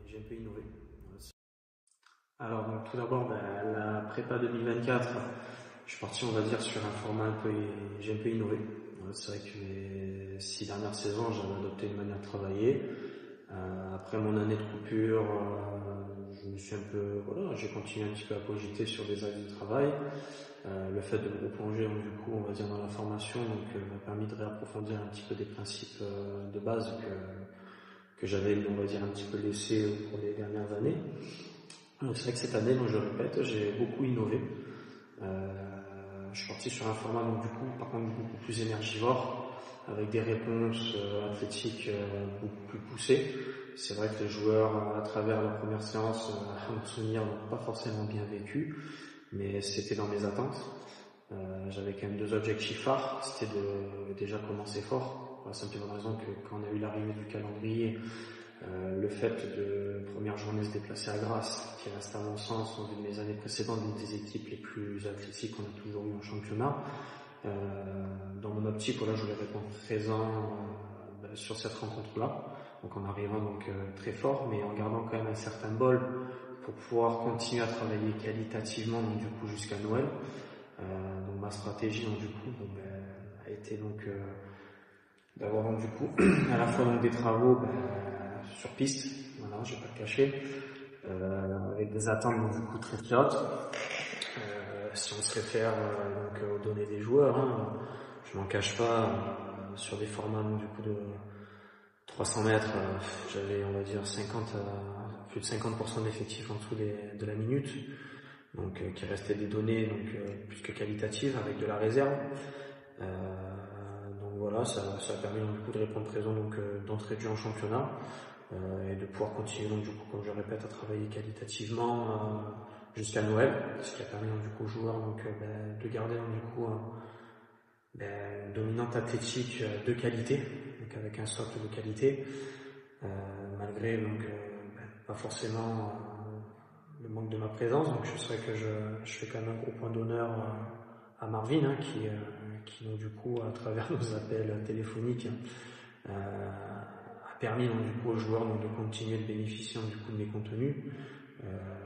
j'ai un peu innové. Alors donc tout d'abord, la prépa 2024, je suis parti, on va dire, sur un format j'ai un peu innové. C'est vrai que les 6 dernières saisons, j'avais adopté une manière de travailler. Après mon année de coupure, je me suis j'ai continué un petit peu à cogiter sur des axes de travail. Le fait de me replonger, donc, du coup, on va dire, dans la formation, m'a permis de réapprofondir un petit peu des principes de base que j'avais, on va dire, un petit peu laissé pour les dernières années. Donc c'est vrai que cette année, donc je le répète, j'ai beaucoup innové. Je suis parti sur un format, donc du coup, par contre, beaucoup plus énergivore, avec des réponses athlétiques beaucoup plus poussées. C'est vrai que les joueurs, à travers la première séance, à mon souvenir, n'ont pas forcément bien vécu, mais c'était dans mes attentes. J'avais quand même 2 objectifs phares, c'était de déjà commencer fort, pour la simple raison que quand on a eu l'arrivée du calendrier, le fait de première journée se déplacer à Grasse, qui reste à mon sens, en vue de mes années précédentes, une des équipes les plus athlétiques qu'on a toujours eu en championnat. Dans mon optique, je voulais répondre présent sur cette rencontre-là, donc en arrivant très fort, mais en gardant quand même un certain bol pour pouvoir continuer à travailler qualitativement, donc du coup jusqu'à Noël. Donc ma stratégie, donc du coup, a été d'avoir donc du coup à la fois donc des travaux sur piste, voilà, je vais pas le cacher, avec des attentes donc du coup très très hautes. Si on se réfère aux données des joueurs, je m'en cache pas, sur des formats donc du coup de 300 mètres, j'avais, on va dire, plus de 50% d'effectifs en dessous de la minute, donc qui restaient des données plus que qualitatives avec de la réserve. Donc voilà, ça a permis donc, du coup de répondre présent d'entrée de jeu en championnat et de pouvoir continuer donc du coup, comme je le répète, à travailler qualitativement jusqu'à Noël, ce qui a permis donc du coup aux joueurs de garder donc du coup une dominante athlétique de qualité, donc avec un socle de qualité, malgré pas forcément le manque de ma présence. Donc je sais que je fais quand même un gros point d'honneur à Marvin, qui donc du coup à travers nos appels téléphoniques a permis donc du coup aux joueurs de continuer de bénéficier donc, du coup de mes contenus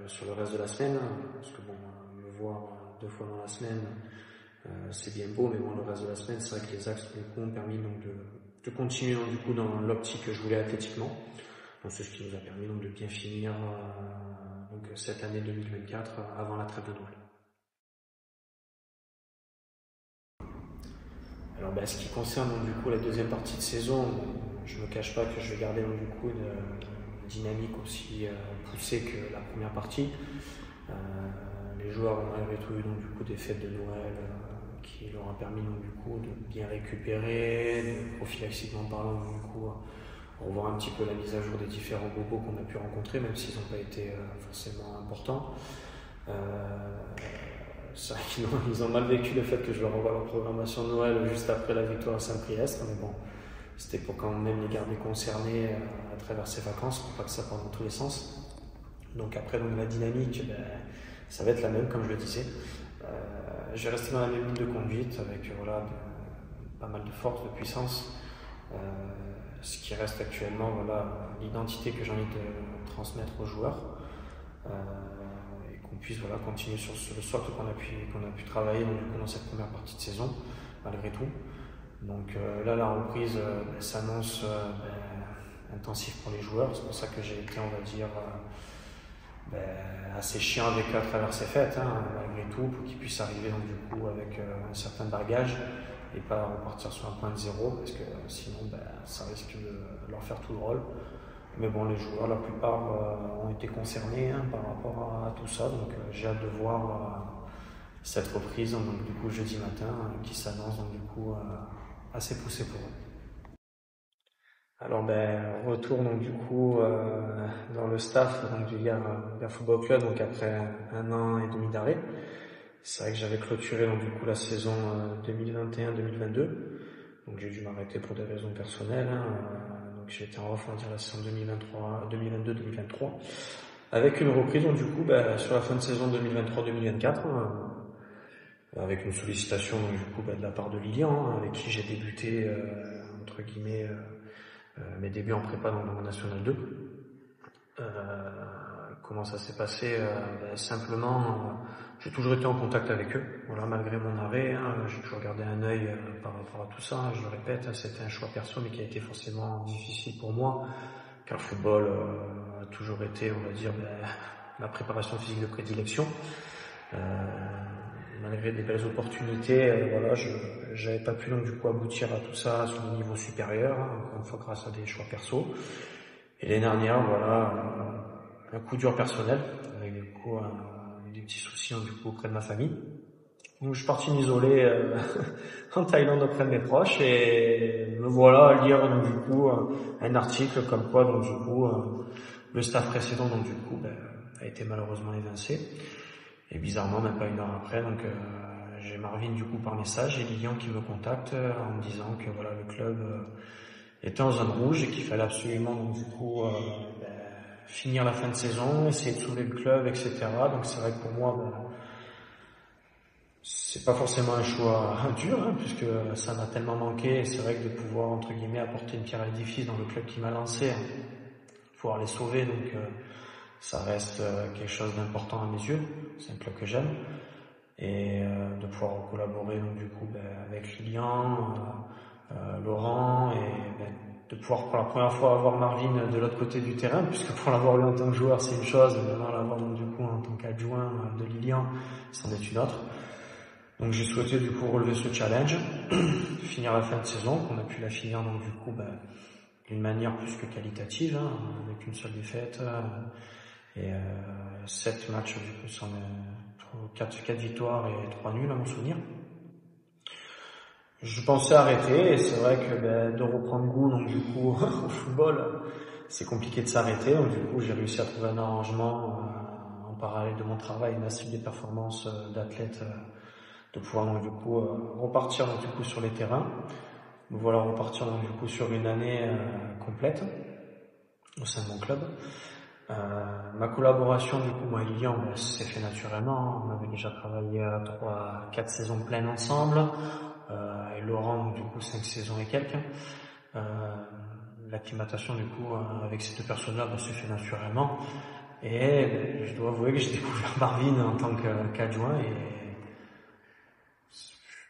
sur le reste de la semaine, parce que me voir 2 fois dans la semaine, c'est bien beau, mais le reste de la semaine, c'est vrai que les axes ont permis donc de continuer donc, du coup dans l'optique que je voulais athlétiquement. Donc c'est ce qui nous a permis donc de bien finir cette année 2024 avant la trêve de Noël. Alors ce qui concerne donc, du coup la deuxième partie de saison, je me cache pas que je vais garder donc, du coup une dynamique aussi poussée que la première partie. Les joueurs ont malgré tout eu donc, du coup des fêtes de Noël qui leur a permis donc, du coup de bien récupérer, de prophylaxiquement parlant donc, du coup revoir un petit peu la mise à jour des différents bobos qu'on a pu rencontrer, même s'ils n'ont pas été forcément importants. C'est vrai qu'ils ont mal vécu le fait que je leur envoie leur programmation de Noël juste après la victoire à Saint-Priest, mais bon, c'était pour quand même les garder concernés à travers ces vacances, pour pas que ça parte dans tous les sens. Donc après la dynamique, ça va être la même comme je le disais. Je vais rester dans la même ligne de conduite avec pas mal de force, de puissance. Ce qui reste actuellement, l'identité que j'ai envie de transmettre aux joueurs. Et qu'on puisse continuer sur le socle qu'on a pu travailler donc, du coup, dans cette première partie de saison, malgré tout. Donc là, la reprise s'annonce intensive pour les joueurs. C'est pour ça que j'ai été, on va dire, assez chiant avec eux à travers ces fêtes, malgré tout, pour qu'ils puissent arriver donc, du coup, avec un certain bagage et pas repartir sur un point de zéro, parce que sinon ça risque de leur faire tout drôle. Mais bon, les joueurs, la plupart ont été concernés par rapport à tout ça, donc j'ai hâte de voir cette reprise donc, du coup jeudi matin qui s'annonce donc du coup assez poussée pour eux. Alors retour donc du coup dans le staff donc, du Gare Football Club donc après 1 an et demi d'arrêt. C'est vrai que j'avais clôturé donc du coup la saison 2021-2022, donc j'ai dû m'arrêter pour des raisons personnelles. Donc j'ai été en off, on va dire, la saison 2022-2023, avec une reprise donc du coup sur la fin de saison 2023-2024, avec une sollicitation donc du coup de la part de Lilian, avec qui j'ai débuté entre guillemets mes débuts en prépa dans le National 2. Comment ça s'est passé? Simplement, j'ai toujours été en contact avec eux. Voilà, malgré mon arrêt, j'ai toujours gardé un œil par rapport à tout ça. Je le répète, c'était un choix perso, mais qui a été forcément difficile pour moi, car le football a toujours été, on va dire, ma préparation physique de prédilection. Malgré des belles opportunités, voilà, j'avais pas pu donc du coup aboutir à tout ça sur le niveau supérieur, encore une fois grâce à des choix perso. Et l'année dernière, voilà, un coup dur personnel, avec du coup des petits soucis du coup auprès de ma famille. Donc je suis parti m'isoler en Thaïlande auprès de mes proches et me voilà à lire donc du coup un article comme quoi donc du coup le staff précédent donc du coup a été malheureusement évincé. Et bizarrement, même pas une heure après, donc j'ai Marvin du coup par message et Lilian qui me contacte en me disant que voilà le club était en zone rouge et qu'il fallait absolument donc du coup finir la fin de saison, essayer de sauver le club, etc. Donc c'est vrai que pour moi, c'est pas forcément un choix dur, puisque ça m'a tellement manqué. Et c'est vrai que de pouvoir entre guillemets apporter une pierre à l'édifice dans le club qui m'a lancé, pouvoir les sauver, donc ça reste quelque chose d'important à mes yeux. C'est un club que j'aime. Et de pouvoir collaborer donc du coup avec Lilian, Laurent, et de pouvoir pour la première fois avoir Marvin de l'autre côté du terrain, puisque pour l'avoir eu en tant que joueur c'est une chose, et maintenant l'avoir donc du coup en tant qu'adjoint de Lilian, c'en est une autre. Donc j'ai souhaité du coup relever ce challenge, finir la fin de saison, qu'on a pu la finir donc du coup d'une manière plus que qualitative, avec une seule défaite et 7 matchs du coup sans 4 victoires et 3 nuls à mon souvenir. Je pensais arrêter et c'est vrai que de reprendre goût donc du coup au football, c'est compliqué de s'arrêter. Donc du coup j'ai réussi à trouver un arrangement en parallèle de mon travail, ma suite des performances d'athlète, de pouvoir donc du coup repartir donc du coup sur les terrains. Me voilà repartir donc du coup sur une année complète au sein de mon club. Ma collaboration du coup moi et Lilian s'est fait naturellement. On avait déjà travaillé 3-4 saisons pleines ensemble, et Laurent donc, du coup 5 saisons et quelques. L'acclimatation du coup avec ces deux personnes-là s'est fait naturellement. Et je dois avouer que j'ai découvert Marvin en tant qu'adjoint et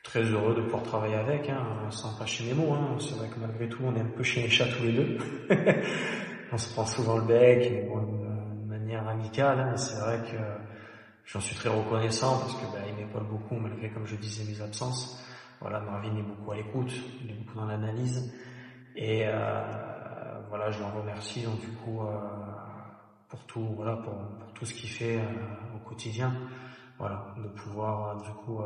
très heureux de pouvoir travailler avec, sans pas mes mots. C'est vrai que malgré tout, on est un peu chez les chats tous les deux. On se prend souvent le bec, mais bon, de manière amicale. Mais c'est vrai que j'en suis très reconnaissant parce que il m'épaule beaucoup, malgré, comme je disais, mes absences. Voilà, Marvin est beaucoup à l'écoute, il est beaucoup dans l'analyse. Et voilà, je l'en remercie donc du coup pour tout, voilà, pour tout ce qu'il fait au quotidien. Voilà, de pouvoir du coup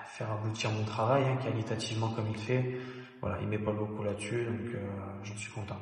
faire aboutir mon travail qualitativement comme il fait. Voilà, il m'épaule beaucoup là-dessus, donc j'en suis content.